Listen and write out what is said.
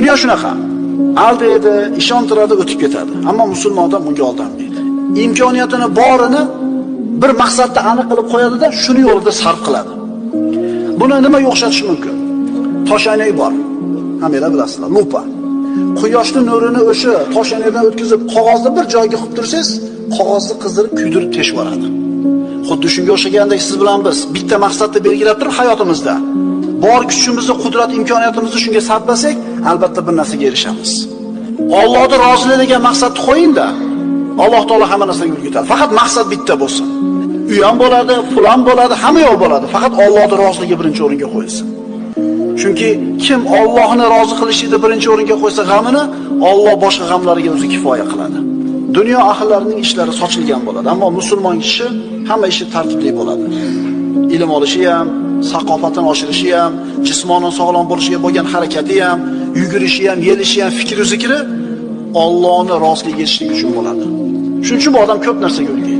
Dunyo shunaqa. Aldaydi, ishontiradi, o'tib ketadi. Ammo musulmon odam bunga aldanmaydi. Imkoniyatini borini bir maqsadda aniq qilib qo'yadi-da, shuni yo'lida sarf qiladi. Buni nimaga o'xshatish mumkin? Toshoynak bor. Hammalar bilasizlar, lupa. Quyoshning nurini o'sha toshoynakdan o'tkazib, qog'ozni bir joyga qo'yib tursangiz, qog'ozni qizdirib, kuydirib teshib yuboradi. Xuddi shunga o'xshagandek siz bilan biz bitta maqsadni belgilab turib hayotimizda bor kuchimizni, qudrat, imkoniyatimizni shunga sarflasak, albatta bir narsaga erishamiz. Allohning roziligi degan maqsadni qo'ying-da. Alloh taolo hamma narsaga yo'l yutadi. Faqat maqsad bitta bo'lsin. Uy ham bo'ladi, pul ham bo'ladi, hamma yo'l bo'ladi. Faqat Allohning roziligi birinchi o'ringa qo'yilsin. Chunki kim Allohni rozi qilishini birinchi o'ringa qo'ysa g'amini, Alloh boshqa g'amlariga o'zi kifoya qiladi. Dunyo ahllarining ishlari sochilgan bo'ladi, ammo musulmon kishi hamma ishi tartibli bo'ladi. Ilm olishi ham, saqofatini oshirishi ham, jismonan sog'lom bo'lishiga bo'lgan harakati ham, yugurishi ham, yelishi ham, fikri zikri Allohning roziligiga erishishlik uchun bo'ladi. Shuning uchun bu odam ko'p narsaga yo'l